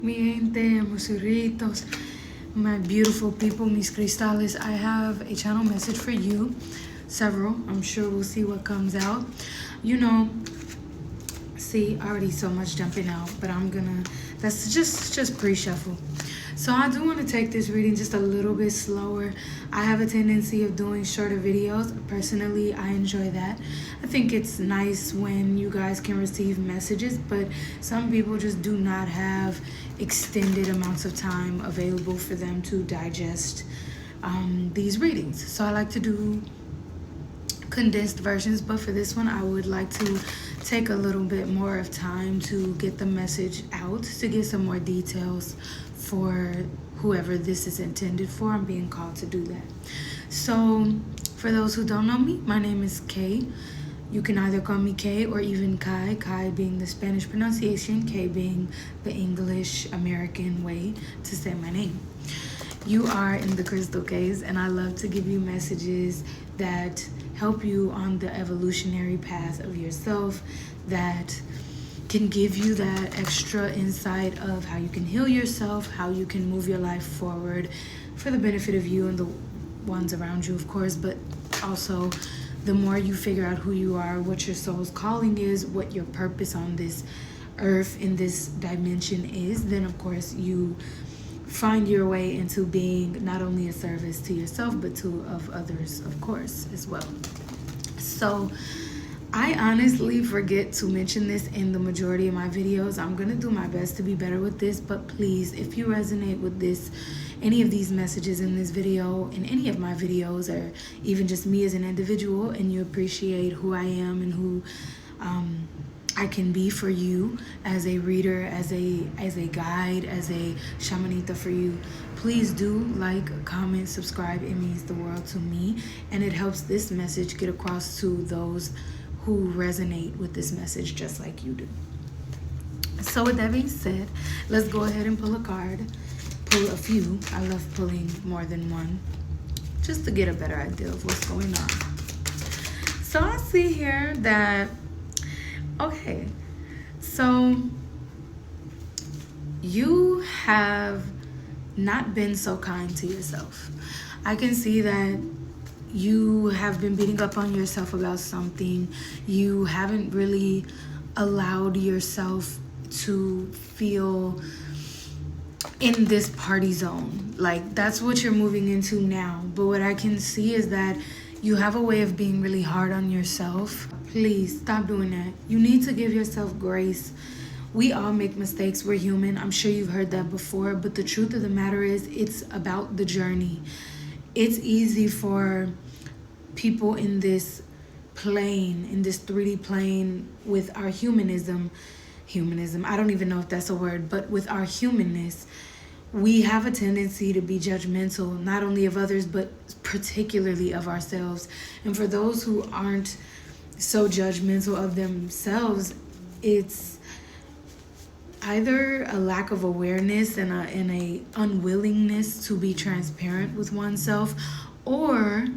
Mi gente, hermosuritos, my beautiful people, mis cristales, I have a channel message for you. Several. I'm sure we'll see what comes out. You know, see, already so much jumping out, but that's just pre-shuffle. So I do want to take this reading just a little bit slower. I have a tendency of doing shorter videos. Personally, I enjoy that. I think it's nice when you guys can receive messages, but some people just do not have extended amounts of time available for them to digest these readings. So I like to do condensed versions, but for this one I would like to take a little bit more of time to get the message out, to get some more details for whoever this is intended for. I'm being called to do that. So for those who don't know me, my name is Kay. You can either call me Kay or even Kai, Kai being the Spanish pronunciation, Kay being the English American way to say my name. You are in the Crystalcays, and I love to give you messages that help you on the evolutionary path of yourself, that can give you that extra insight of how you can heal yourself, how you can move your life forward for the benefit of you and the ones around you, of course, but also the more you figure out who you are, what your soul's calling is, what your purpose on this earth in this dimension is, then of course you find your way into being not only a service to yourself, but to of others, of course, as well. So I honestly forget to mention this in the majority of my videos. I'm gonna do my best to be better with this, but please, if you resonate with this, any of these messages in this video, in any of my videos, or even just me as an individual, and you appreciate who I am and who I can be for you as a reader, as a guide, as a shamanita for you, please do like, comment, subscribe. It means the world to me, and it helps this message get across to those who resonate with this message just like you do. So with that being said, let's go ahead and pull a card. Pull a few. I love pulling more than one, just to get a better idea of what's going on. So I see here that, okay, so you have not been so kind to yourself. I can see that you have been beating up on yourself about something. You haven't really allowed yourself to feel in this party zone. Like, that's what you're moving into now. But what I can see is that you have a way of being really hard on yourself. Please stop doing that. You need to give yourself grace. We all make mistakes. We're human. I'm sure you've heard that before, but the truth of the matter is it's about the journey. It's easy for people in this plane, in this 3D plane, with our humanism, I don't even know if that's a word, but with our humanness, we have a tendency to be judgmental, not only of others, but particularly of ourselves. And for those who aren't so judgmental of themselves, it's either a lack of awareness and a unwillingness to be transparent with oneself, or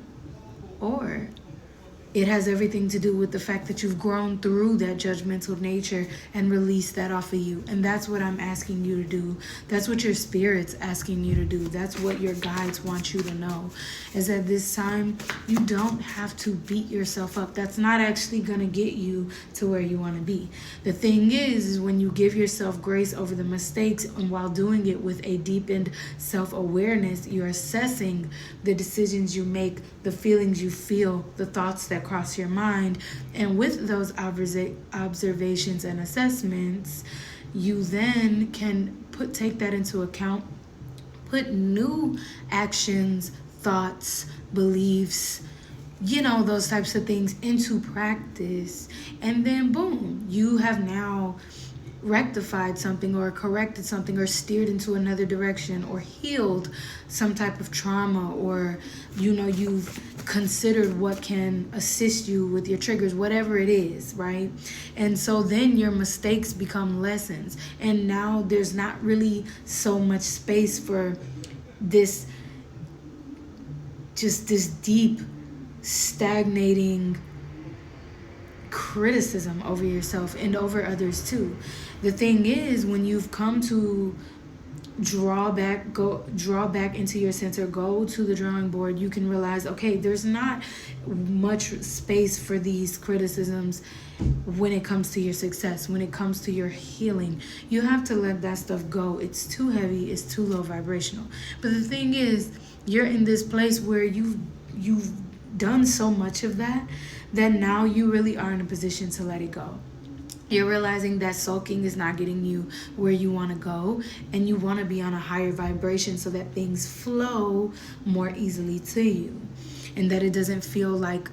it has everything to do with the fact that you've grown through that judgmental nature and released that off of you. And that's what I'm asking you to do. That's what your spirit's asking you to do. That's what your guides want you to know, is that this time you don't have to beat yourself up. That's not actually going to get you to where you want to be. The thing is when you give yourself grace over the mistakes, and while doing it with a deepened self-awareness, you're assessing the decisions you make, the feelings you feel, the thoughts that cross your mind, and with those observations and assessments, you then can take that into account, put new actions, thoughts, beliefs, you know, those types of things into practice, and then boom, you have now rectified something, or corrected something, or steered into another direction, or healed some type of trauma, or, you know, you've considered what can assist you with your triggers, whatever it is, right? And so then your mistakes become lessons, and now there's not really so much space for this, just this deep, stagnating criticism over yourself and over others too. The thing is, when you've come to draw back into your center, go to the drawing board, you can realize, okay, there's not much space for these criticisms when it comes to your success, when it comes to your healing. You have to let that stuff go. It's too heavy, it's too low vibrational. But the thing is, you're in this place where you've done so much of that now you really are in a position to let it go. You're realizing that sulking is not getting you where you want to go, and you want to be on a higher vibration so that things flow more easily to you, and that it doesn't feel like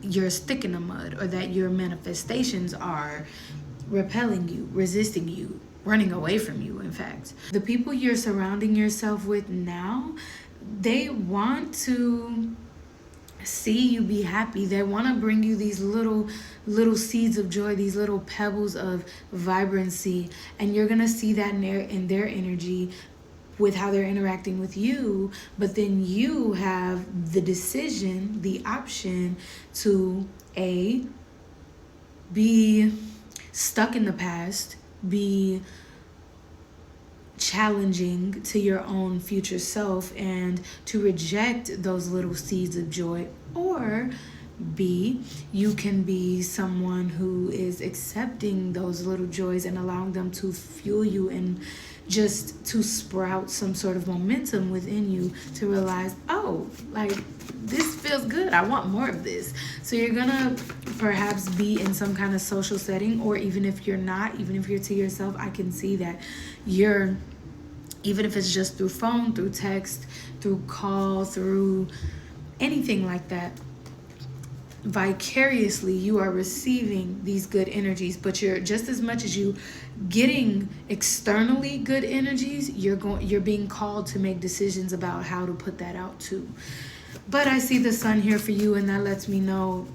you're a stick in the mud, or that your manifestations are repelling you, resisting you, running away from you. In fact, the people you're surrounding yourself with now, they want to see you be happy. They want to bring you these little seeds of joy, these little pebbles of vibrancy, and you're gonna see that in their energy with how they're interacting with you. But then you have the decision, the option to be stuck in the past, be challenging to your own future self, and to reject those little seeds of joy, or B, you can be someone who is accepting those little joys and allowing them to fuel you and just to sprout some sort of momentum within you to realize, oh, like, this feels good, I want more of this. So you're gonna perhaps be in some kind of social setting, or even if you're not, even if you're to yourself, I can see that you're, even if it's just through phone, through text, through call, through anything like that, vicariously you are receiving these good energies. But you're, just as much as you getting externally good energies, you're being called to make decisions about how to put that out too. But I see the sun here for you, and that lets me know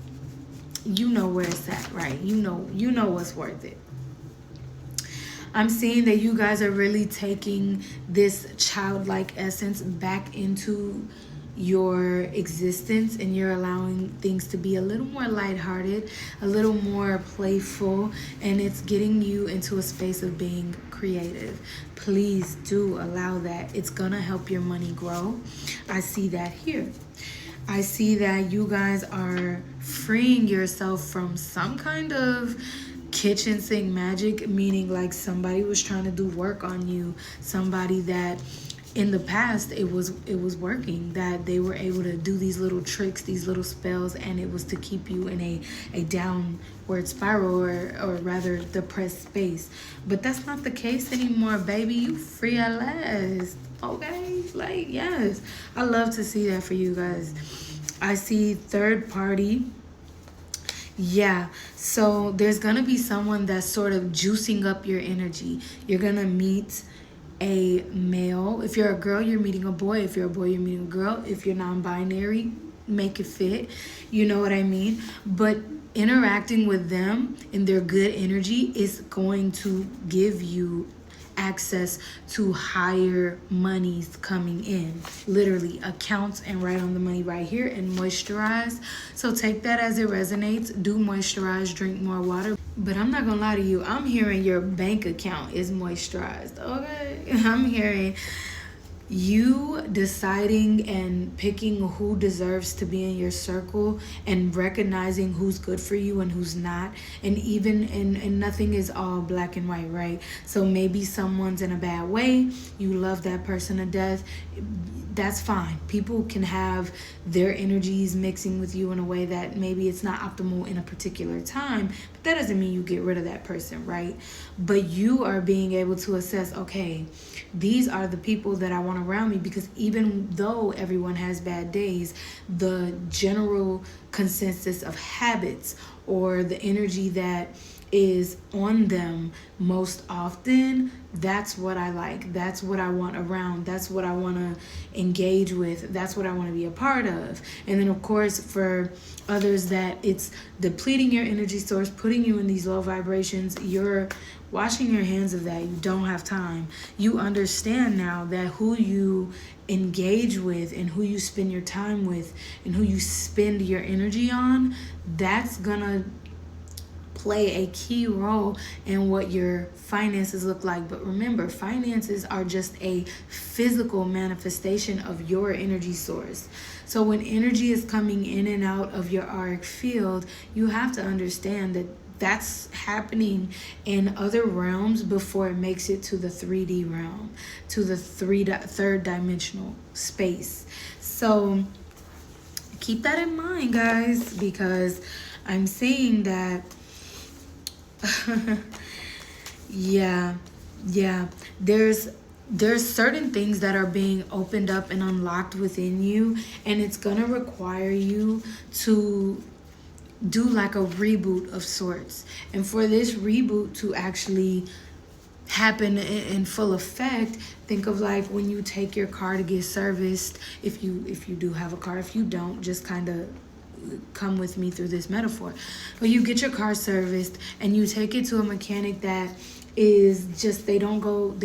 you know where it's at, right? You know what's worth it. I'm seeing that you guys are really taking this childlike essence back into your existence, and you're allowing things to be a little more lighthearted, a little more playful, and it's getting you into a space of being creative. Please do allow that. It's gonna help your money grow. I see that here. I see that you guys are freeing yourself from some kind of kitchen sink magic, meaning like somebody was trying to do work on you, somebody that in the past it was working, that they were able to do these little tricks, these little spells, and it was to keep you in a downward spiral, or rather depressed space. But that's not the case anymore, baby. You free at last. Okay, like, yes, I love to see that for you guys. I see third party. Yeah, so there's gonna be someone that's sort of juicing up your energy. You're gonna meet a male. If you're a girl, you're meeting a boy. If you're a boy, you're meeting a girl. If you're non-binary, make it fit. You know what I mean? But interacting with them in their good energy is going to give you access to higher monies coming in, literally accounts, and right on the money right here, and moisturize. So take that as it resonates. Do moisturize, drink more water. But I'm not gonna lie to you, I'm hearing your bank account is moisturized. Okay, I'm hearing you deciding and picking who deserves to be in your circle, and recognizing who's good for you and who's not. And even and nothing is all black and white, right? So maybe someone's in a bad way, you love that person to death, that's fine. People can have their energies mixing with you in a way that maybe it's not optimal in a particular time, but that doesn't mean you get rid of that person, right? But you are being able to assess, okay, these are the people that I want around me, because even though everyone has bad days, the general consensus of habits, or the energy that is on them most often, that's what I like, that's what I want around, that's what I want to engage with, that's what I want to be a part of. And then of course for others that it's depleting your energy source, putting you in these low vibrations, you're washing your hands of that. You don't have time. You understand now that who you engage with and who you spend your time with and who you spend your energy on, that's gonna play a key role in what your finances look like. But remember, finances are just a physical manifestation of your energy source. So when energy is coming in and out of your auric field, you have to understand that that's happening in other realms before it makes it to the 3D realm, to the third dimensional space. So keep that in mind, guys, because I'm saying that yeah, there's certain things that are being opened up and unlocked within you, and it's gonna require you to do like a reboot of sorts. And for this reboot to actually happen in full effect, think of like when you take your car to get serviced. If you do have a car, if you don't, just kind of come with me through this metaphor. But you get your car serviced and you take it to a mechanic that is just, they don't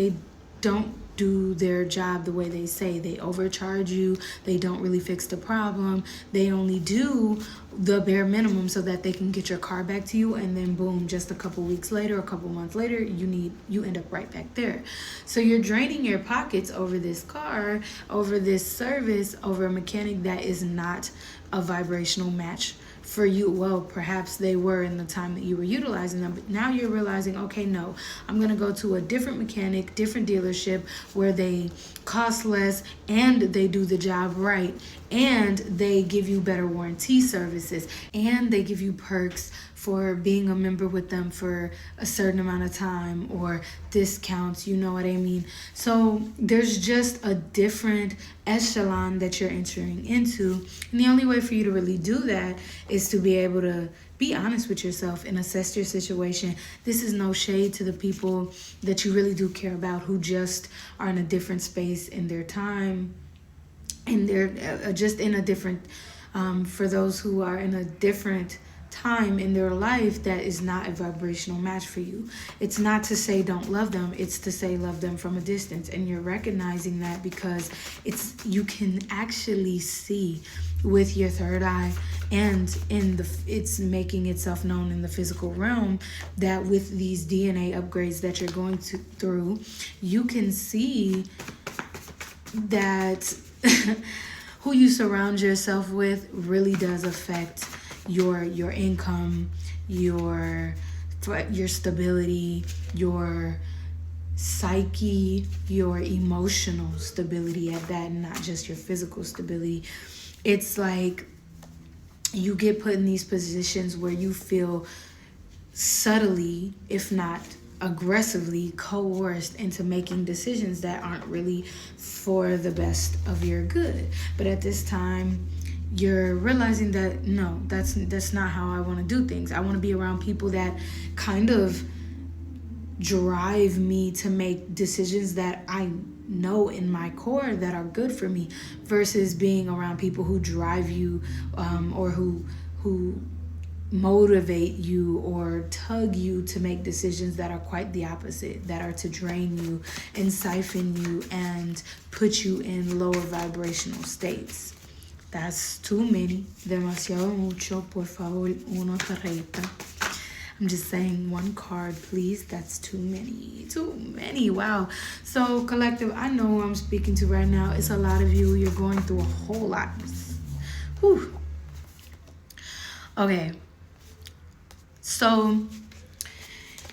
do their job the way they say. They overcharge you. They don't really fix the problem. They only do the bare minimum so that they can get your car back to you, and then boom, just a couple weeks later, a couple months later, you end up right back there. So you're draining your pockets over this car, over this service, over a mechanic that is not a vibrational match for you. Well, perhaps they were in the time that you were utilizing them, but now you're realizing, okay, no, I'm gonna go to a different mechanic, different dealership where they cost less and they do the job right, and they give you better warranty services, and they give you perks for being a member with them for a certain amount of time, or discounts, you know what I mean? So there's just a different echelon that you're entering into. And the only way for you to really do that is to be able to be honest with yourself and assess your situation. This is no shade to the people that you really do care about, who just are in a different space in their time, and they're just in a different, for those who are in a different time in their life that is not a vibrational match for you. It's not to say don't love them, it's to say love them from a distance. And you're recognizing that because you can actually see with your third eye, and it's making itself known in the physical realm, that with these DNA upgrades that you're going through, you can see that who you surround yourself with really does affect your income, your stability, your psyche, your emotional stability at that, and not just your physical stability. It's like you get put in these positions where you feel subtly, if not aggressively, coerced into making decisions that aren't really for the best of your good. But at this time, you're realizing that no, that's not how I want to do things. I want to be around people that kind of drive me to make decisions that I know in my core that are good for me, versus being around people who drive you, or who motivate you or tug you to make decisions that are quite the opposite, that are to drain you and siphon you and put you in lower vibrational states. That's too many. Demasiado mucho. Por favor, una carreta. I'm just saying, one card, please. That's too many. Too many. Wow. So, collective, I know who I'm speaking to right now. It's a lot of you. You're going through a whole lot. Whew. Okay. So,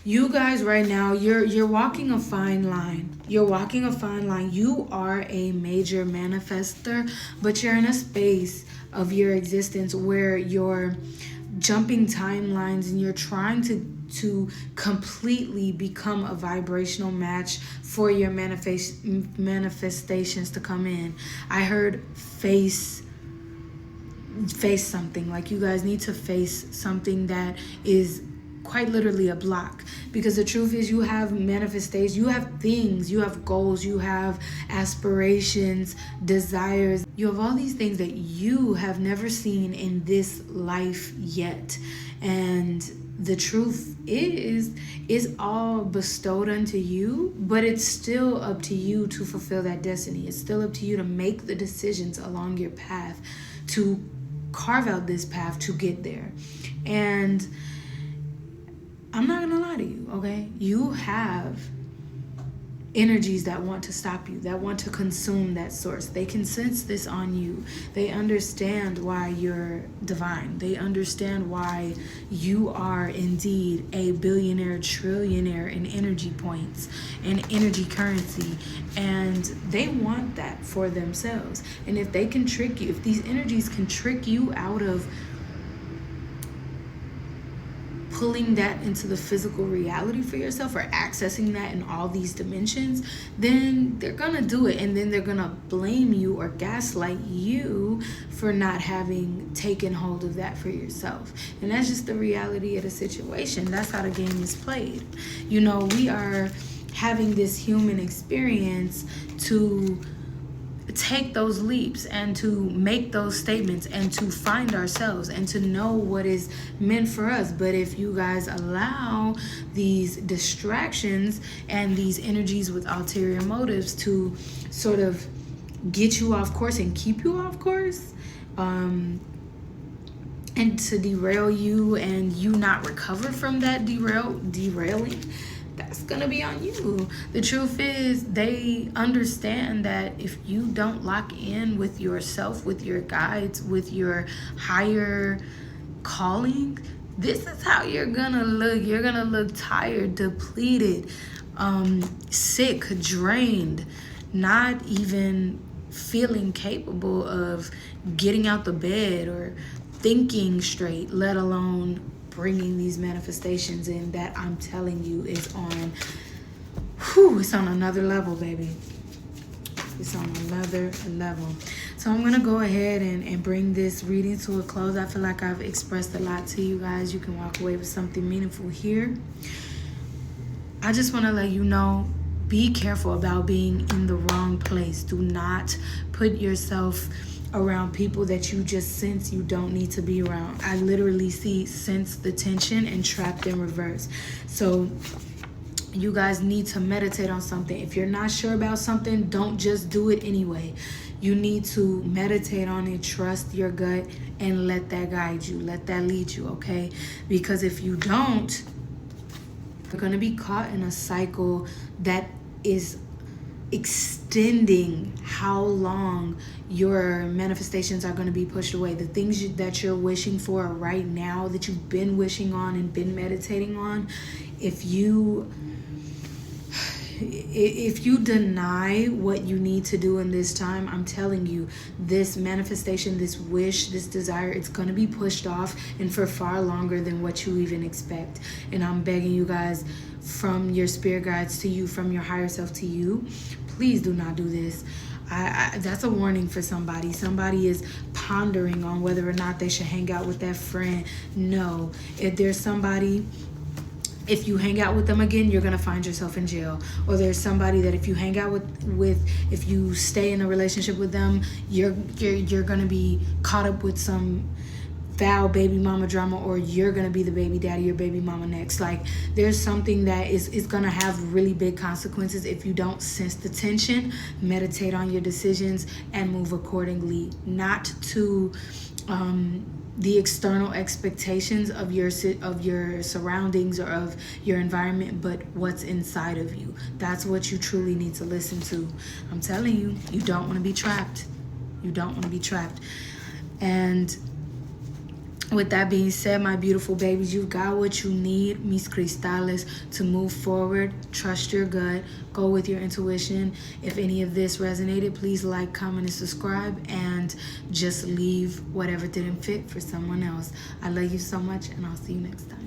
you guys right now, you're walking a fine line. You're walking a fine line. You are a major manifester, but you're in a space of your existence where you're jumping timelines and you're trying to completely become a vibrational match for your manifestations to come in. I heard face something. Like, you guys need to face something that is quite literally a block, because the truth is, you have manifestations, you have things, you have goals, you have aspirations, desires, you have all these things that you have never seen in this life yet. And the truth is all bestowed unto you, but it's still up to you to fulfill that destiny. It's still up to you to make the decisions along your path, to carve out this path to get there. And I'm not gonna lie to you, okay? You have energies that want to stop you, that want to consume that source. They can sense this on you. They understand why you're divine. They understand why you are indeed a billionaire, trillionaire in energy points and energy currency. And they want that for themselves. And if they can trick you, if these energies can trick you out of pulling that into the physical reality for yourself, or accessing that in all these dimensions, then they're gonna do it, and then they're gonna blame you or gaslight you for not having taken hold of that for yourself. And that's just the reality of the situation. That's how the game is played. You know, we are having this human experience to take those leaps and to make those statements and to find ourselves and to know what is meant for us. But if you guys allow these distractions and these energies with ulterior motives to sort of get you off course and keep you off course, and to derail you, and you not recover from that derailing, that's gonna be on you. The truth is, they understand that if you don't lock in with yourself, with your guides, with your higher calling, this is how you're gonna look. You're gonna look tired, depleted, sick, drained, not even feeling capable of getting out the bed or thinking straight, let alone bringing these manifestations in that I'm telling you is on, it's on another level, baby. It's on another level. So I'm going to go ahead and bring this reading to a close. I feel like I've expressed a lot to you guys. You can walk away with something meaningful here. I just want to let you know, be careful about being in the wrong place. Do not put yourself around people that you just sense you don't need to be around. I literally sense the tension and trapped in reverse. So you guys need to meditate on something. If you're not sure about something, don't just do it anyway. You need to meditate on it, trust your gut, and let that guide you, let that lead you, okay? Because if you don't, you're gonna be caught in a cycle that is extending how long your manifestations are going to be pushed away. The things that you're wishing for right now, that you've been wishing on and been meditating on, if you deny what you need to do in this time, I'm telling you, this manifestation, this wish, this desire, it's going to be pushed off, and for far longer than what you even expect. And I'm begging you guys, from your spirit guides to you, from your higher self to you, please do not do this. That's a warning for somebody. Somebody is pondering on whether or not they should hang out with that friend. No, if there's somebody, if you hang out with them again, you're gonna find yourself in jail. Or there's somebody that if you hang out with if you stay in a relationship with them, you're gonna be caught up with some foul baby mama drama, or you're gonna be the baby daddy or baby mama next. Like, there's something that is gonna have really big consequences if you don't sense the tension. Meditate on your decisions and move accordingly, not to the external expectations of your surroundings or of your environment, but what's inside of you. That's what you truly need to listen to. I'm telling you, you don't want to be trapped. You don't want to be trapped. And with that being said, my beautiful babies, you've got what you need, mis cristales, to move forward. Trust your gut. Go with your intuition. If any of this resonated, please like, comment, and subscribe. And just leave whatever didn't fit for someone else. I love you so much, and I'll see you next time.